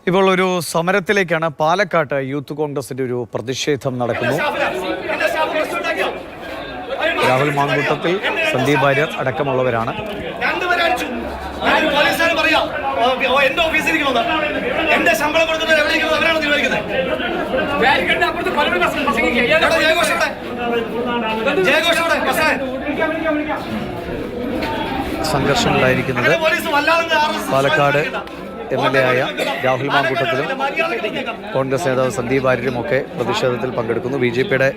ഇപ്പോൾ ഒരു സമരത്തിലേക്കാണ് പാലക്കാട്ട് യൂത്ത് കോൺഗ്രസിന്റെ ഒരു പ്രതിഷേധം നടക്കുന്നു. രാഹുൽ മാങ്കൂട്ടത്തിൽ, സന്ദീപ് വാര്യർ അടക്കമുള്ളവരാണ്. സംഘർഷം ഉണ്ടായിരിക്കുന്നത് പാലക്കാട് MLA ആയ രാഹുൽ മാങ്കൂട്ടത്തിലും കോൺഗ്രസ് നേതാവ് സന്ദീപ് വാര്യരുമൊക്കെ പ്രതിഷേധത്തിൽ പങ്കെടുക്കുന്നു. BJPയുടെ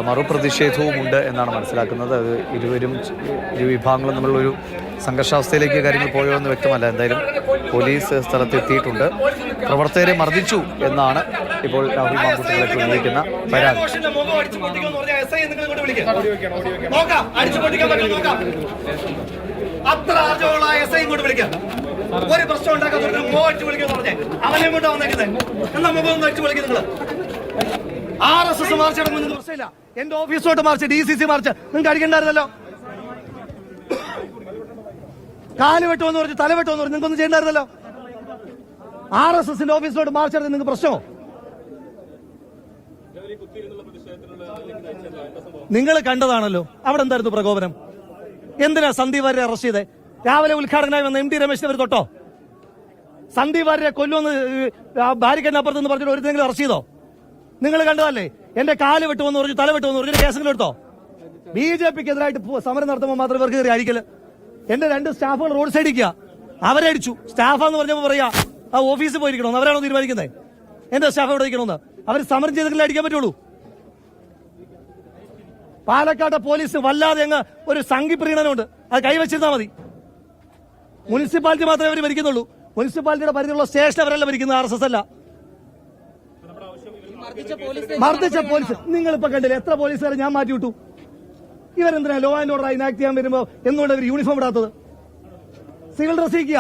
മറുപ്രതിഷേധവുമുണ്ട് എന്നാണ് മനസ്സിലാക്കുന്നത്. അത് ഇരു വിഭാഗങ്ങളും തമ്മിലുള്ളൊരു സംഘർഷാവസ്ഥയിലേക്ക് കാര്യങ്ങൾ പോയോ എന്ന് വ്യക്തമല്ല. എന്തായാലും പോലീസ് സ്ഥലത്തെത്തിയിട്ടുണ്ട്. പ്രവർത്തകരെ മർദ്ദിച്ചു എന്നാണ് ഇപ്പോൾ രാഹുൽ മാങ്കൂട്ടത്തിലേക്ക് ഉന്നയിക്കുന്ന പരാതി. അത്ര ആർജവമുള്ള SI ഇങ്ങോട്ട് വിളിക്കാം. ഒരു പ്രശ്നം ഉണ്ടാക്കാൻ അടിച്ചു വിളിക്കാന്ന് പറഞ്ഞേ അവനെ കൊണ്ട് വന്നേക്കുന്നത് എന്നാ മുഖം ഒന്ന് അടിച്ചു വിളിക്കും. നിങ്ങൾ RSS മാർച്ച് നടക്കുമ്പോൾ നിങ്ങൾക്ക് പ്രശ്നമില്ല. എന്റെ ഓഫീസോട്ട് മാർച്ച്, DCC മാർച്ച് നിങ്ങൾക്ക് അടിക്കണ്ടായിരുന്നല്ലോ. കാല് വെട്ടുമെന്ന് പറഞ്ഞ് തല വെട്ടുമെന്ന് പറഞ്ഞ് നിങ്ങൾക്കൊന്നും ചെയ്യണ്ടായിരുന്നല്ലോ. RSSന്റെ ഓഫീസിലോട്ട് മാർച്ച് നടത്തി നിങ്ങൾക്ക് പ്രശ്നമോ? നിങ്ങൾ കണ്ടതാണല്ലോ അവിടെ എന്തായിരുന്നു പ്രകോപനം. എന്തിനാ സന്ദീപ് വാര്യരെ അറസ്റ്റ് ചെയ്തേ? രാവിലെ ഉദ്ഘാടകനായി വന്ന MD രമേശിനെ അവർ തൊട്ടോ? സന്ദീപ് വാര്യരെ കൊല്ലുമെന്ന് ബാരിക്കേഡിനപ്പുറത്ത് എന്ന് പറഞ്ഞിട്ട് ഒരുത്തെങ്കിലും അറസ്റ്റ് ചെയ്തോ? നിങ്ങൾ കണ്ടതല്ലേ. എന്റെ കാല് വെട്ടുമെന്ന് പറഞ്ഞു, തല വെട്ടുമെന്ന് പറഞ്ഞു കേസെങ്കിലും എടുത്തോ? BJPക്കെതിരായിട്ട് സമരം നടത്തുമ്പോൾ മാത്രമേ ഇവർക്ക് കയറി അടിക്കല്. എന്റെ 2 സ്റ്റാഫുകൾ റോഡ് സൈഡിൽ അവരെ അടിച്ചു. സ്റ്റാഫാന്ന് പറഞ്ഞപ്പോൾ പറയാ ആ ഓഫീസിൽ പോയിരിക്കണമെന്ന്. അവരാണോ തീരുമാനിക്കുന്നത് എന്റെ സ്റ്റാഫ് എവിടെ ഇരിക്കണമെന്ന്? അവർ സമരം ചെയ്തെങ്കിലും അടിക്കാൻ പറ്റുള്ളൂ. പാലക്കാട്ടെ പോലീസ് വല്ലാതെ അങ്ങ് ഒരു സംഘിപ്രീണനമുണ്ട്. അത് കൈവച്ചിരുന്നാൽ മതി. മുനിസിപ്പാലിറ്റി മാത്രമേ അവർ ഭരിക്കുന്നുള്ളൂ. മുനിസിപ്പാലിറ്റിയുടെ പരിധിയുള്ള സ്റ്റേഷൻ അവരല്ല ഭരിക്കുന്നത്, RSS അല്ല. മർദ്ദിച്ച പോലീസ് നിങ്ങളിപ്പോ കണ്ടില്ല. എത്ര പോലീസുകാരെ ഞാൻ മാറ്റി വിട്ടു. ഇവരെന്തിനാ ലോ ആൻഡ് ഓർഡർ ഇനാക്ട് ചെയ്യാൻ വരുമ്പോ എന്തുകൊണ്ട് അവർ യൂണിഫോം ഇടാത്തത്? സിവിൽ ഡ്രസ് ഇരിക്കുക.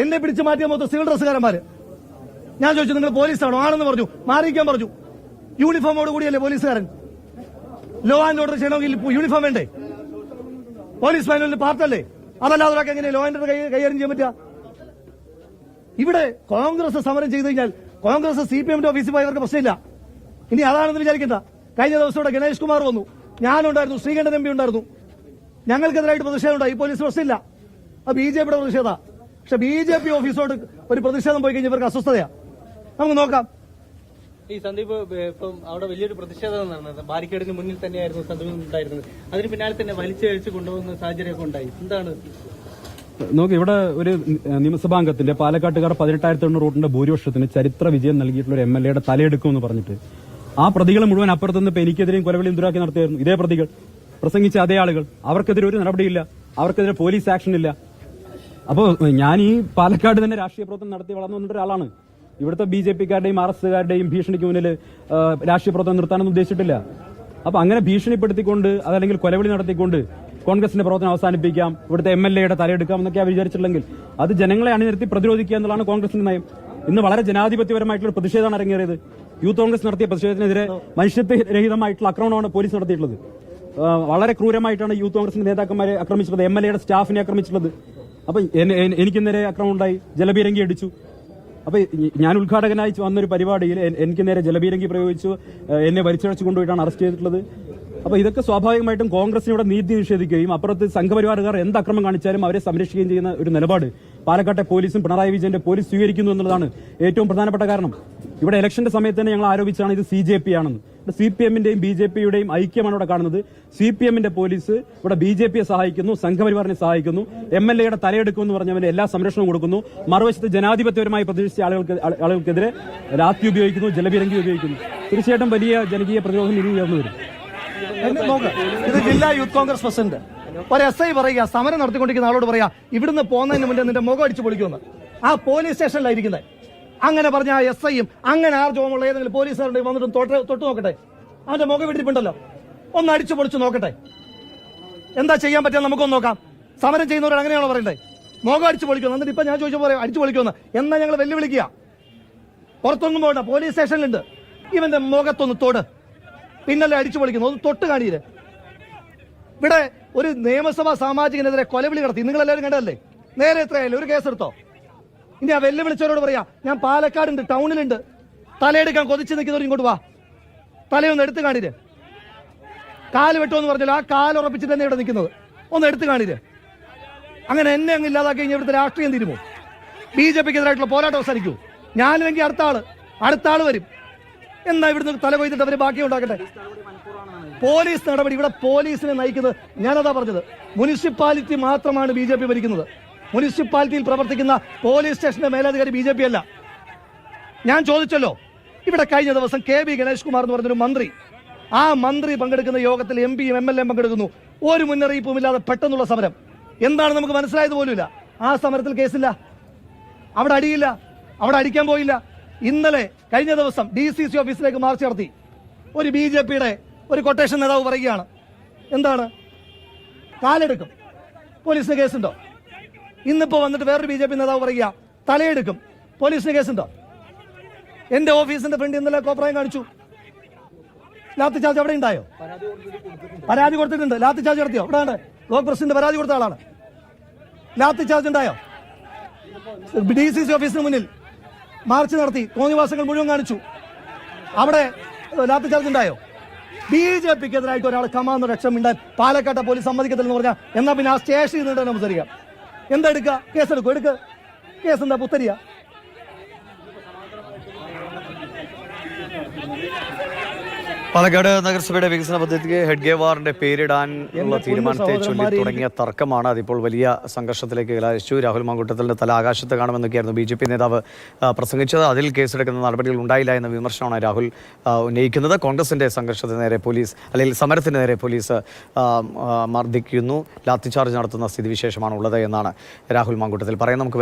എന്നെ പിടിച്ച് മാറ്റിയ മൊത്തം സിവിൽ ഡ്രസ്സുകാരന്മാര്. ഞാൻ ചോദിച്ചു നിങ്ങൾ പോലീസാണോ? ആണെന്ന് പറഞ്ഞു. മാറിയിക്കാൻ പറഞ്ഞു. യൂണിഫോമോട് കൂടിയല്ലേ പോലീസുകാരൻ. ലോ ആൻഡ് ഓർഡർ ചെയ്യണമെങ്കിൽ യൂണിഫോം വേണ്ടേ? പോലീസ് മാനുവലിന്റെ പാർട്ടല്ലേ? അതല്ലാതെ ഒരാൾക്ക് എങ്ങനെ ലോ ആൻഡ് ഓർഡർ കൈകാര്യം ചെയ്യാൻ പറ്റുക? ഇവിടെ കോൺഗ്രസ് സമരം ചെയ്തു കഴിഞ്ഞാൽ കോൺഗ്രസ് CPMന്റെ ഓഫീസിൽ പോയി അവർക്ക് പ്രശ്നമില്ല. ഇനി അതാണെന്ന് വിചാരിക്കണ്ട. കഴിഞ്ഞ ദിവസം ഇവിടെ ഗണേഷ് കുമാർ വന്നു, ഞാനുണ്ടായിരുന്നു, ശ്രീകണ്ഠൻ MP ഉണ്ടായിരുന്നു. ഞങ്ങൾക്കെതിരായിട്ട് പ്രതിഷേധം ഉണ്ടായി. പോലീസ് പ്രശ്നമില്ല. അത് BJPയുടെ പ്രതിഷേധ. പക്ഷെ BJP ഓഫീസോട് ഒരു പ്രതിഷേധം പോയി കഴിഞ്ഞാൽ ഇവർക്ക് അസ്വസ്ഥതയാ. നമുക്ക് നോക്കാം. ഈ സന്ദീപ് ഇപ്പം അവിടെ വലിയൊരു പ്രതിഷേധം നടന്നത് ബാരിക്കേഡിന് മുന്നിൽ തന്നെയായിരുന്നു സന്ദീപ് ഉണ്ടായിരുന്നത്. അതിന് പിന്നാലെ തന്നെ വലിച്ചഴിച്ച് കൊണ്ടുപോകുന്ന സാഹചര്യമൊക്കെ ഉണ്ടായി. എന്താണ് നോക്ക്, ഇവിടെ ഒരു നിയമസഭാംഗത്തിന്റെ പാലക്കാട്ടുകാർ 18,800 വോട്ടിന്റെ ഭൂരിപക്ഷത്തിന് ചരിത്ര വിജയം നൽകിയിട്ടുള്ള ഒരു MLAയുടെ തലയെടുക്കുമെന്ന് പറഞ്ഞിട്ട് ആ പ്രതികൾ മുഴുവൻ അപ്പുറത്തുനിന്ന് ഇപ്പൊ എനിക്കെതിരെയും കൊലവിളിയും ദുരാക്കി നടത്തിയായിരുന്നു. ഇതേ പ്രതികൾ പ്രസംഗിച്ച അതേ ആളുകൾ. അവർക്കെതിരെ ഒരു നടപടിയില്ല. അവർക്കെതിരെ പോലീസ് ആക്ഷൻ ഇല്ല. അപ്പോ ഞാൻ ഈ പാലക്കാട് തന്നെ രാഷ്ട്രീയ പ്രവർത്തനം നടത്തി വളർന്നു വന്നിട്ട് ഒരാളാണ്. ഇവിടുത്തെ BJPക്കാരുടെയും RSSകാരുടെയും ഭീഷണിക്ക് മുന്നിൽ രാഷ്ട്രീയ പ്രവർത്തനം നിർത്താനൊന്നും ഉദ്ദേശിച്ചിട്ടില്ല. അപ്പൊ അങ്ങനെ ഭീഷണിപ്പെടുത്തിക്കൊണ്ട് അതല്ലെങ്കിൽ കൊലവിളി നടത്തിക്കൊണ്ട് കോൺഗ്രസിന്റെ പ്രവർത്തനം അവസാനിപ്പിക്കാം, ഇവിടുത്തെ MLAയുടെ തലയെടുക്കാം എന്നൊക്കെയാണ് വിചാരിച്ചിട്ടുണ്ടെങ്കിൽ അത് ജനങ്ങളെ അണിനിരത്തി പ്രതിരോധിക്കുക എന്നുള്ളതാണ് കോൺഗ്രസിന്റെ നയം. ഇന്ന് വളരെ ജനാധിപത്യപരമായിട്ടുള്ള പ്രതിഷേധമാണ് ഇറങ്ങിയത്. യൂത്ത് കോൺഗ്രസ് നടത്തിയ പ്രതിഷേധത്തിനെതിരെ മനുഷ്യത്വരഹിതമായിട്ടുള്ള ആക്രമണമാണ് പോലീസ് നടത്തിയിട്ടുള്ളത്. വളരെ ക്രൂരമായിട്ടാണ് യൂത്ത് കോൺഗ്രസിന്റെ നേതാക്കന്മാരെ ആക്രമിച്ചിട്ടുള്ളത്, MLAയുടെ സ്റ്റാഫിനെ ആക്രമിച്ചിട്ടുള്ളത്. അപ്പൊ എനിക്കെതിരെ ആക്രമണം ഉണ്ടായി, ജലപീരങ്കി അടിച്ചു. അപ്പൊ ഞാൻ ഉദ്ഘാടകനായി വന്നൊരു പരിപാടിയിൽ എനിക്ക് നേരെ ജലപീരങ്കി പ്രയോഗിച്ചു, എന്നെ വലിച്ചടച്ചു കൊണ്ടുപോയിട്ടാണ് അറസ്റ്റ് ചെയ്തിട്ടുള്ളത്. അപ്പൊ ഇതൊക്കെ സ്വാഭാവികമായിട്ടും കോൺഗ്രസിനോട് നീതി നിഷേധിക്കുകയും അപ്പുറത്ത് സംഘപരിവാറുകാർ എന്ത് അക്രമം കാണിച്ചാലും അവരെ സംരക്ഷിക്കുകയും ചെയ്യുന്ന ഒരു നിലപാട് പാലക്കാട്ടെ പോലീസും പിണറായി വിജയന്റെ പോലീസ് സ്വീകരിക്കുന്നു എന്നുള്ളതാണ് ഏറ്റവും പ്രധാനപ്പെട്ട കാരണം. ഇവിടെ ഇലക്ഷന്റെ സമയത്ത് തന്നെ ഞങ്ങൾ ആരോപിച്ചാണ് ഇത് CJP ആണെന്ന്. CPMന്റെയും BJPയുടെയും ഐക്യമാണ് ഇവിടെ കാണുന്നത്. CPMന്റെ പോലീസ് ഇവിടെ BJPയെ സഹായിക്കുന്നു, സംഘപരിവാറിനെ സഹായിക്കുന്നു, MLAയുടെ തലയെടുക്കുമെന്ന് പറഞ്ഞവന് എല്ലാ സംരക്ഷണവും കൊടുക്കുന്നു. മറുവശത്ത് ജനാധിപത്യപരമായി പ്രതിഷ്ഠിച്ച ആളുകൾക്കെതിരെ രാത്രി ഉപയോഗിക്കുന്നു, ജലപീരങ്കി ഉപയോഗിക്കുന്നു. തീർച്ചയായിട്ടും വലിയ ജനകീയ പ്രതിരോധം ഇനി ഉയർന്നു വരും. ഇത് ജില്ലാ യൂത്ത് കോൺഗ്രസ് പ്രസിഡന്റ് ഒരു SI പറയുക, സമരം നടത്തിക്കൊണ്ടിരിക്കുന്ന ആളോട് പറയാ ഇവിടുന്ന് പോകുന്നതിന് മുന്നേ നിന്റെ മുഖം അടിച്ചു പൊളിക്കുമെന്ന്. ആ പോലീസ് സ്റ്റേഷനിലായിരിക്കുന്നത്. അങ്ങനെ പറഞ്ഞ ആ SIയും അങ്ങനെ ആർജവമുള്ള ഏതെങ്കിലും പോലീസുകാരുടെ വന്നിട്ടും തൊട്ട് നോക്കട്ടെ. അവന്റെ മുഖം വിടിപ്പുണ്ടല്ലോ, ഒന്ന് അടിച്ചു പൊളിച്ചു നോക്കട്ടെ. എന്താ ചെയ്യാൻ പറ്റുക നമുക്കൊന്ന് നോക്കാം. സമരം ചെയ്യുന്നവരോട് അങ്ങനെയാണോ പറയണ്ടേ? മുഖം അടിച്ചു പൊളിക്കുന്നു. എന്നിട്ട് ഇപ്പൊ ഞാൻ ചോദിച്ചു പറയാം അടിച്ചു പൊളിക്കുമെന്ന്. എന്നാ ഞങ്ങൾ വെല്ലുവിളിക്കുക. പുറത്തൊന്നും പോകണ്ട, പോലീസ് സ്റ്റേഷനിലുണ്ട്. ഇവന്റെ മുഖത്തൊന്ന് തൊട്, പിന്നല്ലേ അടിച്ചു പൊളിക്കുന്നു. ഒന്ന് തൊട്ട് കാണിയില്ലേ? ഇവിടെ ഒരു നിയമസഭാ സാമാജികനെതിരെ കൊലവിളി നടത്തി. നിങ്ങളെല്ലാവരും കണ്ടതല്ലേ? നേരെ എത്രയായാലും ഒരു കേസെടുത്തോ? ഇനി ആ വെല്ലുവിളിച്ചവരോട് പറയാ, ഞാൻ പാലക്കാടുണ്ട്, ടൗണിലുണ്ട്, തലയെടുക്കാൻ കൊതിച്ച് നിൽക്കുന്നവർ ഇങ്ങോട്ട് വാ, തലയൊന്ന് എടുത്തു കാണിര്. കാല് വെട്ടുമെന്ന് പറഞ്ഞാൽ ആ കാല് ഉറപ്പിച്ചിട്ട് തന്നെ ഇവിടെ നിൽക്കുന്നത്, ഒന്ന് എടുത്തു കാണിര്. അങ്ങനെ എന്നെ അങ്ങ് ഇല്ലാതാക്കി കഴിഞ്ഞാൽ ഇവിടുത്തെ രാഷ്ട്രീയം തീരുമോ? BJPക്കെതിരായിട്ടുള്ള പോരാട്ടം അവസാനിക്കൂ. ഞാനുമെങ്കിൽ അടുത്ത ആള് വരും. എന്നാ ഇവിടുന്ന് തല കൊയ്തിട്ട് അവര് ബാക്കി ഉണ്ടാക്കട്ടെ. പോലീസ് നടപടി, ഇവിടെ പോലീസിനെ നയിക്കുന്നത്, ഞാനതാ പറഞ്ഞത്, മുനിസിപ്പാലിറ്റി മാത്രമാണ് BJP ഭരിക്കുന്നത്. മുനിസിപ്പാലിറ്റിയിൽ പ്രവർത്തിക്കുന്ന പോലീസ് സ്റ്റേഷന്റെ മേലധികാരി BJP അല്ല. ഞാൻ ചോദിച്ചല്ലോ, ഇവിടെ കഴിഞ്ഞ ദിവസം KB ഗണേഷ് കുമാർ എന്ന് പറഞ്ഞൊരു മന്ത്രി, ആ മന്ത്രി പങ്കെടുക്കുന്ന യോഗത്തിൽ MP-യും MLA-യും പങ്കെടുക്കുന്നു. ഒരു മുന്നറിയിപ്പും ഇല്ലാതെ പെട്ടെന്നുള്ള സമരം. എന്താണ് നമുക്ക് മനസ്സിലായത് പോലുമില്ല. ആ സമരത്തിൽ കേസില്ല, അവിടെ അടിയില്ല, അവിടെ അടിക്കാൻ പോയില്ല. ഇന്നലെ കഴിഞ്ഞ ദിവസം DCC ഓഫീസിലേക്ക് മാർച്ച് നടത്തി. ഒരു BJPയുടെ ഒരു കൊട്ടേഷൻ നേതാവ് പറയുകയാണ്, എന്താണ്, കാലെടുക്കും, പോലീസിന് കേസുണ്ടോ? ഇന്നിപ്പോ വന്നിട്ട് വേറൊരു BJP നേതാവ് പറയുക, തലയെടുക്കും, പോലീസിന് കേസുണ്ടോ? എന്റെ ഓഫീസിന്റെ ഫ്രണ്ട് ഇന്നലെ കോപ്രായം കാണിച്ചു. ലാത്തി ചാർജ് അവിടെ ഉണ്ടായോ? പരാതി കൊടുത്തിട്ടുണ്ട്. ലാത്തി ചാർജ് നടത്തിയോ? ഇവിടെ ബ്ലോക്ക് പ്രസിഡന്റ് പരാതി കൊടുത്ത ആളാണ്. ലാത്തി ചാർജ് ഉണ്ടായോ? DCC ഓഫീസിന് മുന്നിൽ മാർച്ച് നടത്തി, തോന്നിവാസങ്ങൾ മുഴുവൻ കാണിച്ചു. അവിടെ ലാത്തി ചാർജ് ഉണ്ടായോ? BJPക്കെതിരായിട്ട് ഒരാൾ കമാന്ന് രക്ഷമുണ്ടായി പാലക്കാട്ടെ പോലീസ് സമ്മതിക്കത്തില്ലെന്ന് പറഞ്ഞാൽ, എന്നാ പിന്നെ ആ സ്റ്റേഷനിൽ നിന്നിട്ട് സംസാരിക്കാം. എന്താ എടുക്കുക? കേസെടുക്കുക. കേസെന്താ പുത്തരിയ? പാലക്കാട് നഗരസഭയുടെ വികസന പദ്ധതിക്ക് ഹെഡ്ഗേവാറിന്റെ പേരിടാനുള്ള തീരുമാനത്തെ ചൊല്ലി തുടങ്ങിയ തർക്കമാണ് അതിപ്പോൾ വലിയ സംഘർഷത്തിലേക്ക് കലാശിച്ചു. രാഹുൽ മാങ്കൂട്ടത്തിന്റെ തല ആകാശത്ത് കാണുമെന്നൊക്കെയായിരുന്നു BJP നേതാവ് പ്രസംഗിച്ചത്. അതിൽ കേസെടുക്കുന്ന നടപടികൾ ഉണ്ടായില്ല എന്ന വിമർശനമാണ് രാഹുൽ ഉന്നയിക്കുന്നത്. കോൺഗ്രസിന്റെ സംഘർഷത്തിന് നേരെ പോലീസ്, അല്ലെങ്കിൽ സമരത്തിന് നേരെ പോലീസ് മർദ്ദിക്കുന്നു, ലാത്തിചാർജ് നടത്തുന്ന സ്ഥിതിവിശേഷമാണ് ഉള്ളത് എന്നാണ് രാഹുൽ മാങ്കൂട്ടത്തിൽ പറയുന്നത്. നമുക്ക്